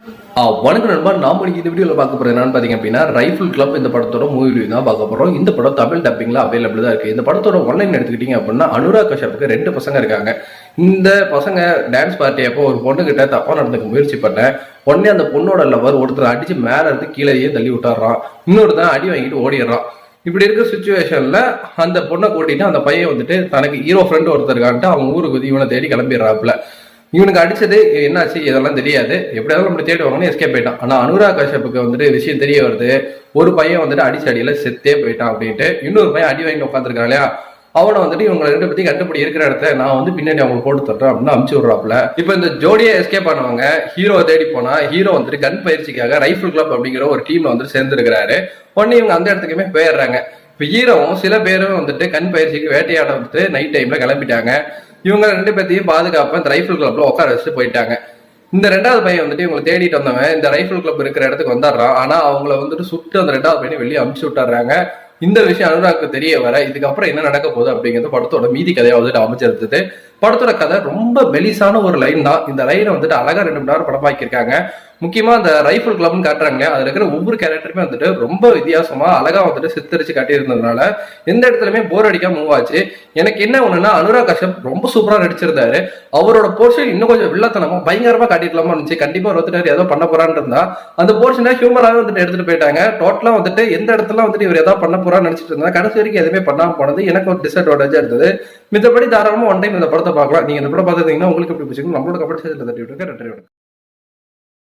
வணக்கம் நண்பா. நாம இந்த வீடியோவில் பார்க்க போறது என்னன்னு பார்த்தீங்க அப்படின்னா, ரைஃபிள் கிளப் இந்த படத்தோட மூவி ரிவ்யூ தான் பார்க்க போறோம். இந்த படம் தமிழ் டப்பிங்ல அவைலபிள் தான் இருக்கு. இந்த படத்தோட ஒன்லைன் எடுத்துக்கிட்டீங்க அப்படின்னா, அனுராக் கஷ்யப்புக்கு 2 பசங்க இருக்காங்க. இந்த பசங்க டான்ஸ் பார்ட்டி அப்போ ஒரு பொண்ணு கிட்ட தப்பா நடந்துக்க முயற்சி பண்ணேன். உடனே அந்த பொண்ணோட லவர் ஒருத்தர் அடிச்சு மேல இருந்து கீழேயே தள்ளி விட்டாடுறான். இன்னொருத்தன் அடி வாங்கிட்டு ஓடிடுறான். இப்படி இருக்க சுச்சுவேஷன்ல அந்த பொண்ணை கூட்டிட்டு அந்த பையன் வந்துட்டு தனக்கு ஹீரோ ஃப்ரெண்ட் ஒருத்தர் இருக்கான்ட்டு அவங்க ஊருக்கு இவனை தேடி கிளம்பிடுறாப்புல. இவனுக்கு அடிச்சது என்னாச்சு இதெல்லாம் தெரியாது. எப்படியாவது நம்ம தேடுவாங்கன்னு எஸ்கேப் போயிட்டான். ஆனா அனுராக் கஷ்யப்புக்கு வந்துட்டு விஷயம் தெரிய வருது. ஒரு பையன் வந்துட்டு அடிச்ச அடியில செத்தே போயிட்டான் அப்படின்ட்டு. இன்னொரு பையன் அடி வாங்கி உட்காந்துருக்கான் இல்லையா, அவனை வந்துட்டு இவங்க 2 பத்தி கண்டுபிடி இருக்கிற இடத்துல நான் வந்து பின்னாடி அவங்களுக்கு போட்டு தட்டுறேன் அப்படின்னு அமுச்சு விடுறாப்புல. இப்ப இந்த ஜோடியை எஸ்கேப் ஆனவங்க ஹீரோவை தேடி போனா, ஹீரோ வந்துட்டு கன் பயிற்சிக்காக ரைஃபிள் கிளப் அப்படிங்கிற ஒரு டீம்ல வந்துட்டு சேர்ந்துருக்கிறாரு. உடனே இவங்க அந்த இடத்துக்குமே போயிடுறாங்க. இப்ப ஹீரோவும் சில பேரும் வந்துட்டு கண் பயிற்சிக்கு வேட்டையாட வந்துட்டு நைட் டைம்ல கிளம்பிட்டாங்க. இவங்க 2 பேர்த்தையும் பாதுகாப்பா இந்த ரைஃபிள் கிளப்ல உட்கார வச்சுட்டு போயிட்டாங்க. இந்த 2வது பையன் வந்துட்டு இவங்களை தேடிட்டு வந்தவன் இந்த ரைஃபிள் கிளப் இருக்கிற இடத்துக்கு வந்துடுறான். ஆனா அவங்கள வந்துட்டு சுட்டு அந்த 2வது பையனை வெளியே அமுச்சு விட்டுறாங்க. இந்த விஷயம் அனுராக்கு தெரிய வர இதுக்கப்புறம் என்ன நடக்க போகுது அப்படிங்கிறது படத்தோட மீதி கதையா வந்துட்டு அமைச்சிருந்தது. படத்தோட கதை ரொம்ப மெலிசான ஒரு லைன் தான். இந்த லைனை வந்துட்டு அழகா 2 மணி நேரம் படமாக்கியிருக்காங்க. முக்கியமா அந்த ரைஃபிள் கிளப்னு காட்டுறாங்க. அதுல இருக்கிற ஒவ்வொரு கேரக்டருமே வந்துட்டு ரொம்ப வித்தியாசமா அழகா வந்துட்டு சித்தரிச்சு காட்டியிருந்ததுனால எந்த இடத்துலயுமே போர் அடிக்காம மூவ் ஆச்சு. எனக்கு என்ன ஒண்ணுன்னா, அனுராக் கஷ்யப் ரொம்ப சூப்பரா நடிச்சிருந்தாரு. அவரோட போர்ஷன் இன்னும் கொஞ்சம் வில்லத்தனமா பயங்கரமா காட்டிடலாமா இருந்துச்சு. கண்டிப்பா வந்துட்டு ஏதோ பண்ண போறான்னு இருந்தா அந்த போர்ஷனை ஹியூமராக வந்துட்டு எடுத்துட்டு போயிட்டாங்க. டோட்டலா வந்துட்டு எந்த இடத்துல வந்துட்டு இவர் ஏதாவது பண்ண போறான்னு நினைச்சிட்டு இருந்தா கடைசி வரைக்கும் எதுவுமே பண்ணாம போனது எனக்கு ஒரு டிஸ்அட்வான்டேஜா இருந்தது. மித்தபடி தாராளமா ஒன் டைம் இந்த படத்தை பார்க்கலாம். நீங்க இந்த படம் பார்த்துருந்தீங்கன்னா உங்களுக்கு எப்படி பிடிச்சிருக்கும் நம்மளோட கமெண்ட் செக்ஷன்ல தட்டி விட்டுருக்க. நன்றி.